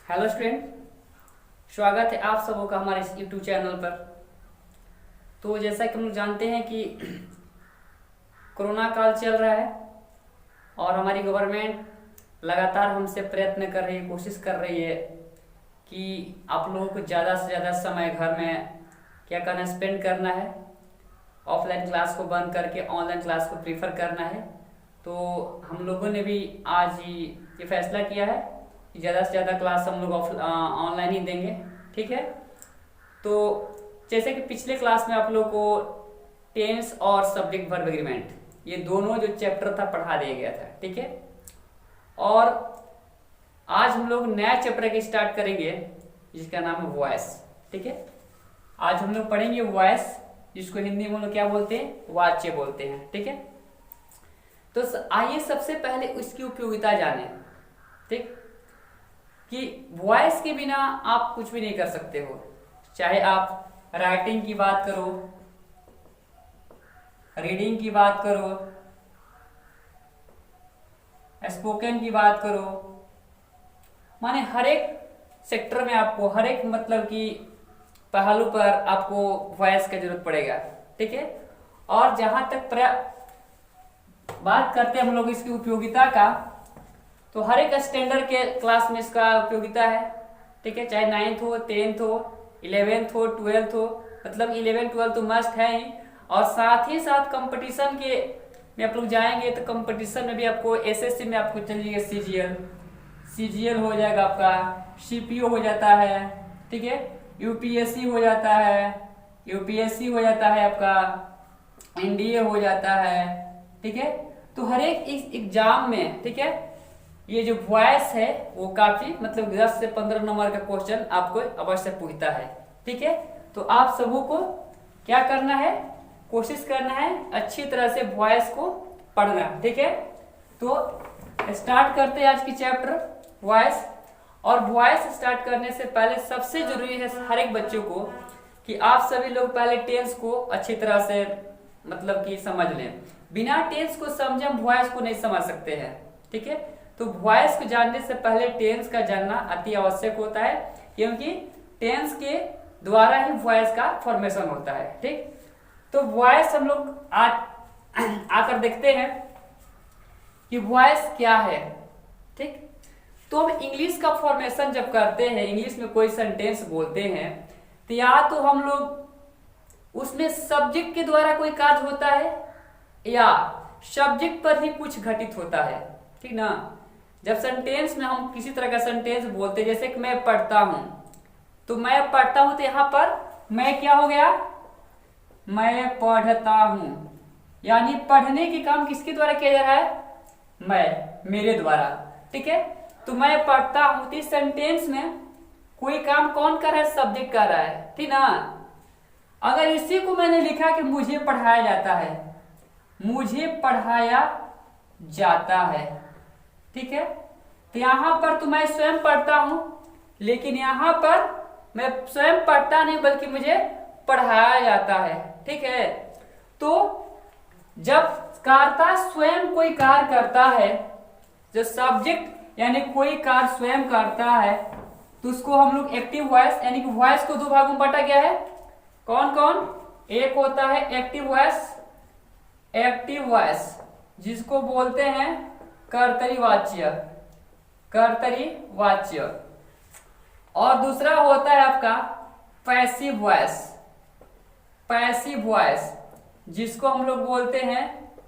Hello student, स्वागत है आप सबों का हमारे इस यूट्यूब चैनल पर। तो जैसा कि हम लोग जानते हैं कि कोरोना काल चल रहा है और हमारी गवर्नमेंट लगातार हमसे प्रयत्न कर रही है, कोशिश कर रही है कि आप लोगों को ज़्यादा से ज़्यादा समय घर में क्या करना, स्पेंड करना है। ऑफलाइन क्लास को बंद करके ऑनलाइन क्लास को प्रीफर करना है। तो हम लोगों ने भी आज ही ये फैसला किया है कि ज़्यादा से ज़्यादा क्लास हम लोग ऑनलाइन ही देंगे। ठीक है। तो जैसे कि पिछले क्लास में आप लोग को टेंस और सब्जेक्ट वर्ब एग्रीमेंट ये दोनों जो चैप्टर था पढ़ा दिया गया था। ठीक है। और आज हम लोग नया चैप्टर के स्टार्ट करेंगे जिसका नाम है वॉइस। ठीक है। आज हम लोग पढ़ेंगे वॉइस, जिसको हिंदी में हम लोग क्या बोलते हैं, वाच्य बोलते हैं। ठीक है। तो आइए सबसे पहले उसकी उपयोगिता जाने। ठीक, कि वॉइस के बिना आप कुछ भी नहीं कर सकते हो। चाहे आप राइटिंग की बात करो, रीडिंग की बात करो, स्पोकन की बात करो, माने हर एक सेक्टर में आपको, हर एक मतलब कि पहलू पर आपको वॉइस का जरूरत पड़ेगा। ठीक है। और जहां तक बात करते हैं हम लोग इसकी उपयोगिता का, तो हर एक स्टैंडर्ड के क्लास में इसका उपयोगिता है। ठीक है। चाहे 9th हो, 10th हो, 11th हो, 12th हो, मतलब 11 12 तो मस्ट है ही। और साथ ही साथ कंपटीशन के में आप लोग जाएंगे तो कंपटीशन में भी आपको एसएससी में आपको चलिएगा सीजीएल हो जाएगा, आपका सीपीओ हो जाता है। ठीक है। यूपीएससी हो जाता है, यूपीएससी हो जाता है, आपका एनडीए हो जाता है। ठीक है। तो हर एक इस एग्जाम में, ठीक है, ये जो वॉइस है वो काफी मतलब 10 से 15 नंबर का क्वेश्चन आपको अवश्य पूछता है। ठीक है। तो आप सबों को क्या करना है, कोशिश करना है अच्छी तरह से वॉइस को पढ़ना। ठीक है। तो स्टार्ट करते हैं आज की चैप्टर वॉइस। और वॉइस स्टार्ट करने से पहले सबसे जरूरी है हर एक बच्चों को कि आप सभी लोग पहले टेंस को अच्छी तरह से मतलब कि समझ लें। बिना टेंस को समझे हम वॉइस को नहीं समझ सकते हैं। ठीक है। तो वॉइस को जानने से पहले टेंस का जानना अति आवश्यक होता है, क्योंकि टेंस के द्वारा ही वॉइस का फॉर्मेशन होता है। ठीक। तो वॉइस हम लोग आकर देखते हैं कि वॉइस क्या है। ठीक। तो हम इंग्लिश का फॉर्मेशन जब करते हैं, इंग्लिश में कोई सेंटेंस बोलते हैं, तो या तो हम लोग उसमें सब्जेक्ट के द्वारा कोई कार्य होता है या सब्जेक्ट पर ही कुछ घटित होता है। ठीक ना। जब सेंटेंस में हम किसी तरह का सेंटेंस बोलते हैं, जैसे कि मैं पढ़ता हूं, तो मैं पढ़ता हूं तो यहां पर मैं क्या हो गया, मैं पढ़ता हूं, यानी पढ़ने के काम किसके द्वारा किया जा रहा है, मेरे द्वारा। ठीक है। तो मैं पढ़ता हूं, तो इस सेंटेंस में कोई काम कौन कर रहा है, सब्जेक्ट कर रहा है। ठीक ना। अगर इसी को मैंने लिखा कि मुझे पढ़ाया जाता है, मुझे पढ़ाया जाता है, ठीक है, तो यहां पर तो मैं स्वयं पढ़ता हूं, लेकिन यहां पर मैं स्वयं पढ़ता नहीं बल्कि मुझे पढ़ाया जाता है। ठीक है। तो जब कर्ता स्वयं कोई कार्य करता है, जो सब्जेक्ट यानी कोई कार्य स्वयं करता है, तो उसको हम लोग एक्टिव वॉइस, यानी कि वॉइस को दो भागों में बांटा गया है। कौन कौन, एक होता है एक्टिव वॉइस जिसको बोलते हैं कर्तरी वाच्य, और दूसरा होता है आपका पैसिव वॉइस जिसको हम लोग बोलते हैं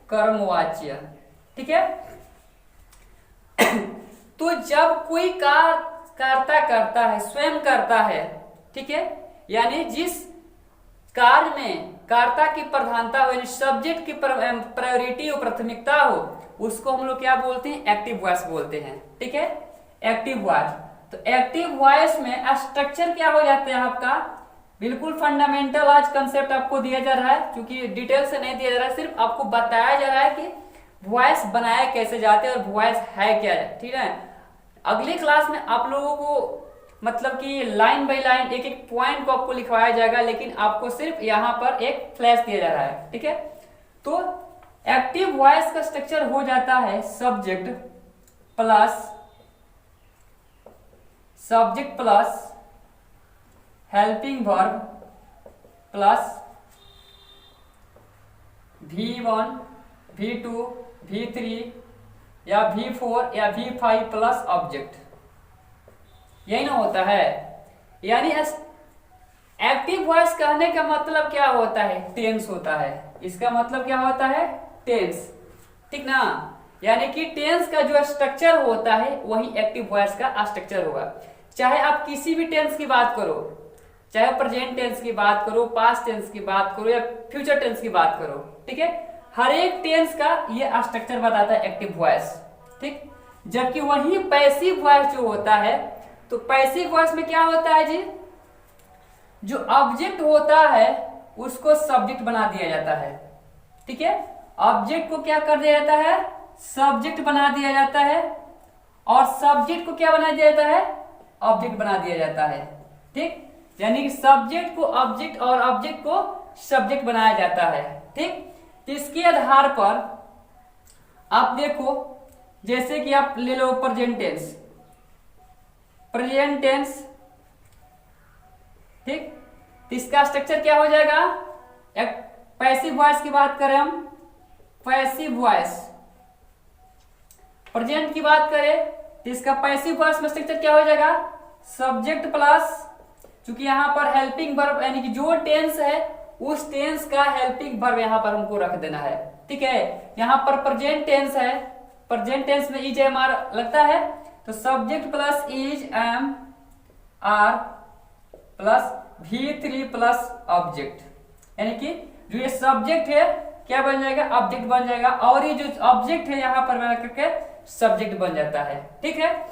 कर्मवाच्य। ठीक है। तो जब कोई कर्ता करता है, स्वयं करता है, ठीक है, यानी जिस कार्य में कर्ता की प्रधानता हो, यानी सब्जेक्ट की प्रायोरिटी हो, प्राथमिकता हो, उसको हम लोग क्या बोलते हैं, एक्टिव वॉइस बोलते हैं। ठीक है। Active voice. तो एक्टिव वॉइस में स्ट्रक्चर क्या हो जाता है आपका, बिल्कुल फंडामेंटल आज कंसेप्ट आपको दिया जा रहा है, क्योंकि डिटेल से नहीं दिया जा रहा है, सिर्फ आपको बताया जा रहा है कि वॉइस बनाया कैसे जाते हैं और वॉइस है क्या है। ठीक है। अगले क्लास में आप लोगों को मतलब कि लाइन बाय लाइन एक एक पॉइंट को आपको लिखवाया जाएगा, लेकिन आपको सिर्फ यहां पर एक फ्लैश दिया जा रहा है। ठीक है। तो एक्टिव वॉइस का स्ट्रक्चर हो जाता है subject plus subject plus helping verb plus V1 V2 V3 या V4 या V5 प्लस ऑब्जेक्ट, यही ना होता है। यानी एक्टिव वॉइस कहने का मतलब क्या होता है, टेंस होता है। इसका मतलब क्या होता है, टेंस, ठीक ना। यानी कि टेंस का जो स्ट्रक्चर होता है वही एक्टिव वॉइस का स्ट्रक्चर होगा। चाहे आप किसी भी टेंस की बात करो, चाहे प्रेजेंट टेंस की बात करो, पास्ट टेंस की बात करो या फ्यूचर टेंस की बात करो, ठीक है, हर एक टेंस का ये स्ट्रक्चर बताता है एक्टिव वॉइस, ठीक। जबकि वही पैसिव वॉइस जो होता है, तो पैसिव वॉइस में क्या होता है जी, जो ऑब्जेक्ट होता है उसको सब्जेक्ट बना दिया जाता है, ठीक है। ऑब्जेक्ट को क्या कर दिया जाता है, सब्जेक्ट बना दिया जाता है, और सब्जेक्ट को क्या बना दिया जाता है, ऑब्जेक्ट बना दिया जाता है, ठीक। यानी कि सब्जेक्ट को ऑब्जेक्ट और ऑब्जेक्ट को सब्जेक्ट बनाया जाता है, ठीक। इसके आधार पर आप देखो, जैसे कि आप ले लो प्रेजेंट टेंस, प्रेजेंट टेंस, ठीक। तो इसका स्ट्रक्चर क्या हो जाएगा, एक पैसिव वॉइस की बात करें हम, पैसिव वॉइस, प्रेजेंट की बात करें तो इसका पैसिव वॉइस में स्ट्रक्चर क्या हो जाएगा, सब्जेक्ट प्लस, क्योंकि यहां पर हेल्पिंग वर्ब यानी कि जो टेंस है उस टेंस का हेल्पिंग वर्ब यहां पर हमको रख देना है, ठीक है। यहां पर प्रेजेंट टेंस है, प्रेजेंट टेंस में इज एम आर लगता है, तो subject plus is am are plus V3 plus object, यानी कि जो ये सब्जेक्ट है क्या बन जाएगा, ऑब्जेक्ट बन जाएगा, और ये जो ऑब्जेक्ट है यहां पर करके सब्जेक्ट बन जाता है, ठीक है।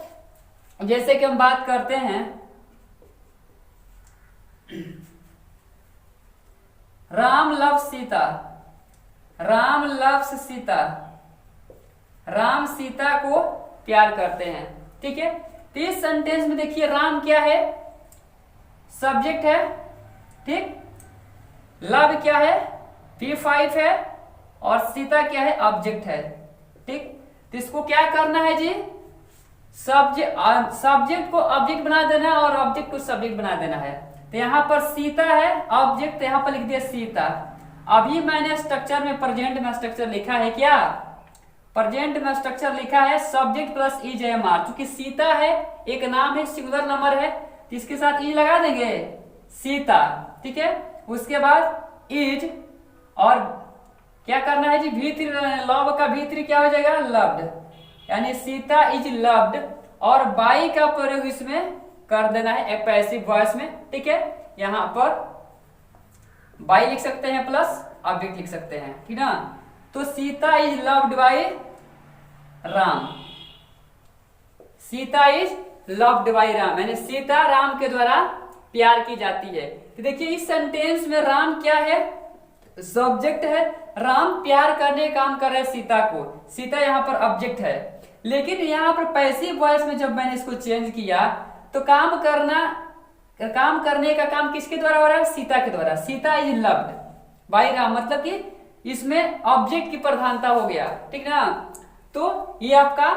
जैसे कि हम बात करते हैं राम लव्स सीता, राम लव्स सीता, राम सीता को प्यार करते हैं, ठीक है। तो इस सेंटेंस में देखिए राम क्या है, सब्जेक्ट है, ठीक। लव क्या है, V5 है, और सीता क्या है, ऑब्जेक्ट है, ठीक। तो इसको क्या करना है जी, सब्जेक्ट को ऑब्जेक्ट बना देना है और ऑब्जेक्ट को सब्जेक्ट बना देना है। तो यहां पर सीता है ऑब्जेक्ट, यहां पर लिख दिया सीता। अभी मैंने स्ट्रक्चर में, प्रेजेंट में स्ट्रक्चर लिखा है क्या, प्रेजेंट में स्ट्रक्चर लिखा है subject plus is am are, क्योंकि सीता है एक नाम है, सिंगुलर नंबर है, तो इसके साथ इज लगा देंगे, सीता, ठीक है। उसके बाद इज, और क्या करना है जी, V3, लव का V3 क्या हो जाएगा, लव्ड, यानी सीता इज लव्ड, और बाई का प्रयोग इसमें कर देना है एक पैसिव वॉइस में, ठीक है। यहां पर बाई लिख सकते हैं प्लस ऑब्जेक्ट लिख सकते हैं, ठीक ना। तो Sita is loved by Ram, Sita is loved by Ram, यानी सीता राम के द्वारा प्यार की जाती है। तो देखिए इस सेंटेंस में राम क्या है, सब्जेक्ट है, राम प्यार करने का काम कर रहे हैं सीता को, सीता यहाँ पर ऑब्जेक्ट है। लेकिन यहाँ पर पैसिव वॉइस में जब मैंने इसको चेंज किया तो काम करने का काम किसके द्वारा हो रहा है, सीता के द्वारा। Sita is loved by Ram, मतलब कि इसमें ऑब्जेक्ट की प्रधानता हो गया, ठीक ना। तो ये आपका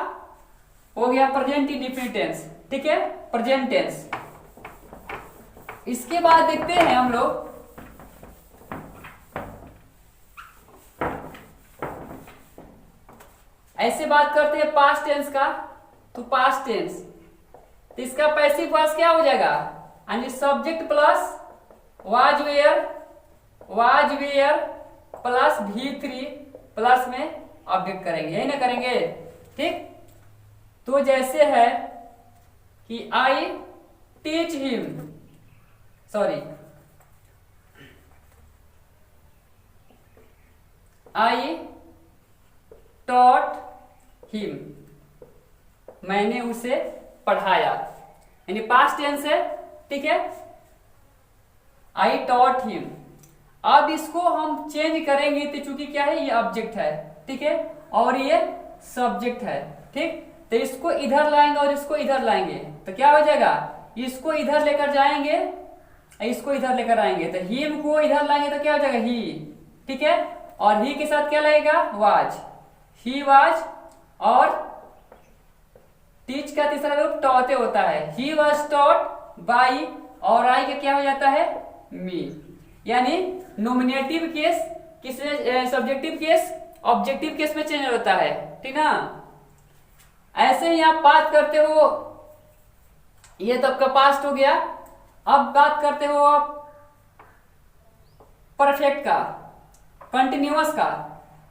हो गया प्रेजेंट इंडेफिनिट टेंस, ठीक है, प्रेजेंट टेंस। इसके बाद देखते हैं हम लोग ऐसे बात करते हैं पास्ट टेंस का। तो पास्ट टेंस, तो इसका पैसिव वॉइस क्या हो जाएगा, यानी subject plus was were plus V3 plus में ऑब्जेक्ट करेंगे, यही ना करेंगे, ठीक। तो जैसे है कि I teach him, sorry, I taught him, मैंने उसे पढ़ाया, यानी पास्ट टेंस है, ठीक है, आई टॉट हिम। अब इसको हम चेंज करेंगे तो चूंकि क्या है, ये ऑब्जेक्ट है, ठीक है, और ये सब्जेक्ट है, ठीक। तो इसको इधर लाएंगे और इसको इधर लाएंगे तो क्या हो जाएगा, इसको इधर लेकर जाएंगे, इसको इधर लेकर आएंगे, तो हिम को इधर लाएंगे तो क्या हो जाएगा, ही, ठीक है, और ही के साथ क्या लगेगा, वाज, ही वाज, और टीच का तीसरा रूप टॉटे होता है। ही वॉज टॉट बाई, और आई का क्या हो जाता है, मी। यानी नोमिनेटिव केस किसमें, सब्जेक्टिव केस ऑब्जेक्टिव केस में चेंज होता है, ठीक ना। ऐसे ही आप बात करते हो, ये तो आपका पास्ट हो गया। अब बात करते हो आप परफेक्ट का, कंटिन्यूअस का।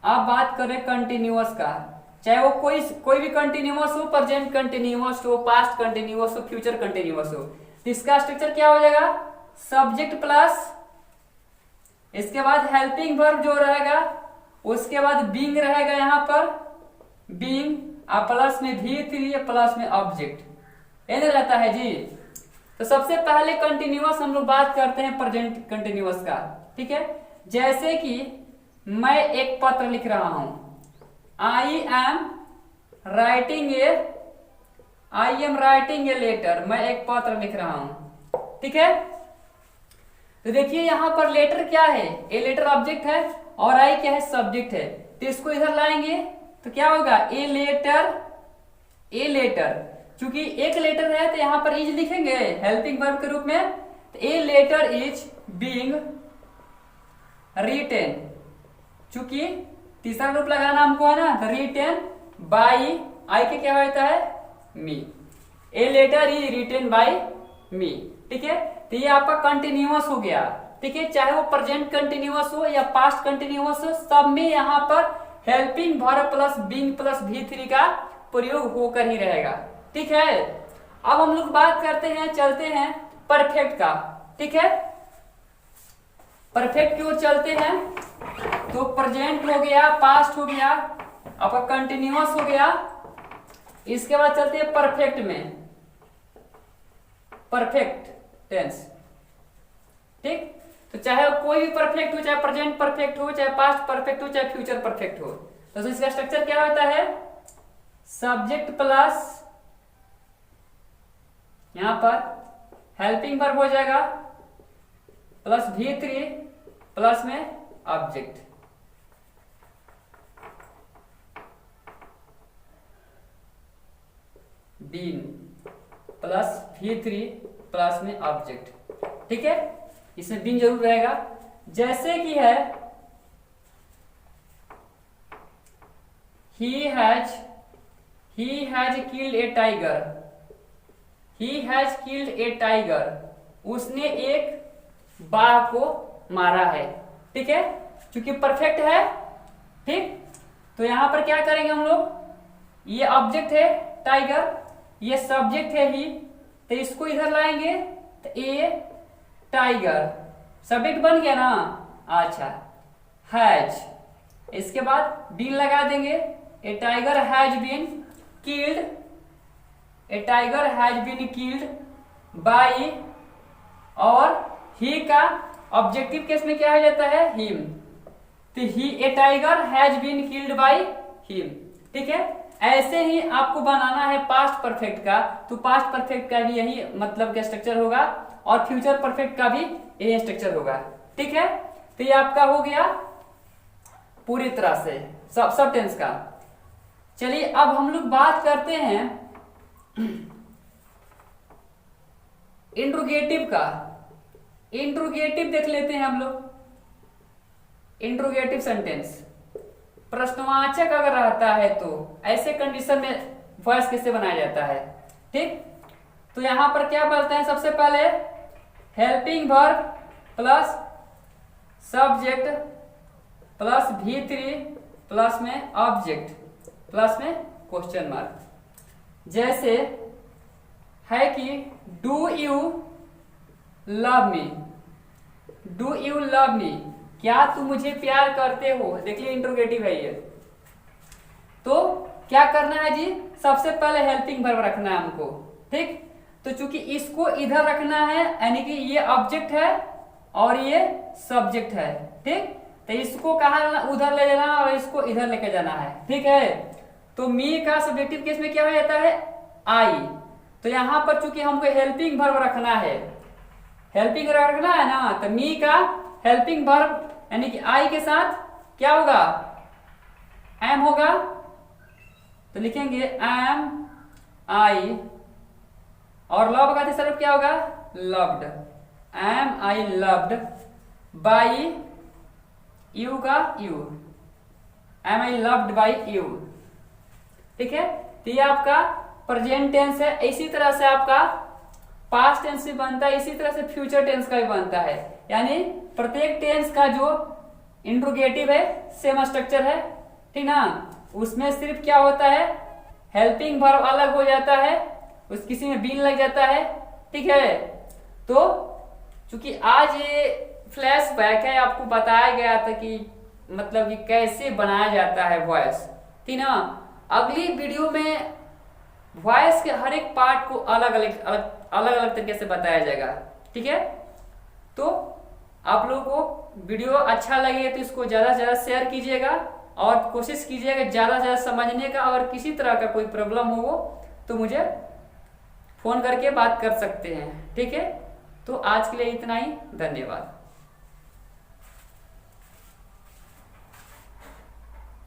आप बात करें कंटिन्यूअस का, चाहे वो कोई भी कंटिन्यूअस हो, प्रेजेंट कंटिन्यूअस हो, पास्ट कंटिन्यूअस हो, फ्यूचर कंटिन्यूअस हो, तो इसका स्ट्रक्चर क्या हो जाएगा, सब्जेक्ट प्लस, इसके बाद हेल्पिंग वर्ब जो रहेगा, उसके बाद बीइंग रहेगा, यहां पर बीइंग, प्लस में V3 प्लस में ऑब्जेक्ट, ये रहता है जी। तो सबसे पहले कंटिन्यूअस हम लोग बात करते हैं प्रेजेंट कंटिन्यूअस का, ठीक है। जैसे कि मैं एक पत्र लिख रहा हूं, I am writing a letter, मैं एक पत्र लिख रहा हूं, ठीक है। तो देखिए यहां पर लेटर क्या है, ए लेटर ऑब्जेक्ट है और आई क्या है, सब्जेक्ट है। तो इसको इधर लाएंगे तो क्या होगा, ए लेटर, चूंकि एक लेटर है तो यहां पर इज लिखेंगे हेल्पिंग वर्ब के रूप में। तो a letter is being written, चूंकि तीसरा रूप लगाना हमको है ना, रिटेन बाई, आई के क्या होता है, me. A letter is written by me, ठीक है। तो ये आपका कंटिन्यूअस हो गया, ठीक है। चाहे वो प्रेजेंट कंटिन्यूअस हो या पास्ट कंटिन्यूअस हो, सब में यहां पर helping verb plus being plus V3 का प्रयोग होकर ही रहेगा, ठीक है। अब हम लोग बात करते हैं, चलते हैं परफेक्ट का, ठीक है। परफेक्ट की ओर चलते हैं। तो प्रेजेंट हो गया, पास्ट हो गया, आपका कंटिन्यूअस हो गया। इसके बाद चलते हैं परफेक्ट में, परफेक्ट टेंस, ठीक। तो चाहे कोई भी परफेक्ट हो, चाहे प्रेजेंट परफेक्ट हो, चाहे पास्ट परफेक्ट हो, चाहे फ्यूचर परफेक्ट हो, तो इसका स्ट्रक्चर क्या होता है, सब्जेक्ट प्लस, यहां पर हेल्पिंग वर्ब हो जाएगा, प्लस V3 प्लस में object, been plus V3 plus में ऑब्जेक्ट, ठीक है। इसमें बीन जरूर रहेगा। जैसे कि है he has killed a tiger, he has killed a tiger, उसने एक बाघ को मारा है, ठीक है। क्योंकि परफेक्ट है, ठीक। तो यहां पर क्या करेंगे हम लोग, ये ऑब्जेक्ट है टाइगर, ये सब्जेक्ट है ही, तो इसको इधर लाएंगे तो ए टाइगर सब्जेक्ट बन गया ना, अच्छा, हैज, इसके बाद बीन लगा देंगे, a tiger has been killed, a tiger has been killed by, और ही का ऑब्जेक्टिव केस में क्या हो जाता है, हिम। तो he, a tiger has been killed by him, ठीक है। ऐसे ही आपको बनाना है पास्ट परफेक्ट का, तो पास्ट परफेक्ट का भी यही मतलब का स्ट्रक्चर होगा और फ्यूचर परफेक्ट का भी यही स्ट्रक्चर होगा, ठीक है। तो ये आपका हो गया पूरी तरह से सब टेंस का। चलिए अब हम लोग बात करते हैं इंट्रोगेटिव का। इंट्रोगेटिव देख लेते हैं हम लोग। इंट्रोगेटिव सेंटेंस, प्रश्नवाचक अगर रहता है तो ऐसे कंडीशन में वॉइस कैसे बनाया जाता है, ठीक। तो यहां पर क्या बोलते हैं, सबसे पहले helping verb plus subject plus V3 plus में ऑब्जेक्ट प्लस में क्वेश्चन मार्क। जैसे है कि do you love me, do you love me, क्या तुम मुझे प्यार करते हो, देखिए इंट्रोगेटिव है ये। तो क्या करना है जी, सबसे पहले हेल्पिंग वर्ब रखना है हमको, ठीक। तो चूंकि इसको इधर रखना है, यानी कि ये ऑब्जेक्ट है और ये सब्जेक्ट है, ठीक। तो इसको कहा उधर ले जाना और इसको इधर लेके जाना है, ठीक है। तो मी का सब्जेक्टिव केस में क्या हो जाता है, आई। तो यहां पर चूंकि हमको हेल्पिंग वर्ब रखना है, हेल्पिंग वर्ब रखना है ना, तो मी का हेल्पिंग वर्ब यानी कि आई के साथ क्या होगा, एम होगा। तो लिखेंगे एम आई, और लव का तीसरा रूप क्या होगा? Loved. Am I loved by you का you, am I loved by you. ठीक है, तो ये आपका प्रेजेंट टेंस है। इसी तरह से आपका पास्ट टेंस भी बनता है, इसी तरह से फ्यूचर टेंस का भी बनता है। यानी प्रत्येक टेंस का जो इंट्रोगेटिव है सेम स्ट्रक्चर है, ठीक ना। उसमें सिर्फ क्या होता है, हेल्पिंग वर्ब अलग हो जाता है, उस किसी में बीन लग जाता है, ठीक है। तो चूंकि आज ये फ्लैश बैक है, आपको बताया गया था कि मतलब कि कैसे बनाया जाता है वॉइस, ठीक ना। अगली वीडियो में वॉइस के हर एक पार्ट को अलग अलग तरीके से बताया जाएगा, ठीक है। तो आप लोगों को वीडियो अच्छा लगे तो इसको ज्यादा से ज्यादा शेयर कीजिएगा और कोशिश कीजिएगा ज्यादा से ज्यादा समझने का। और किसी तरह का कोई प्रॉब्लम हो तो मुझे फोन करके बात कर सकते हैं, ठीक है। तो आज के लिए इतना ही, धन्यवाद।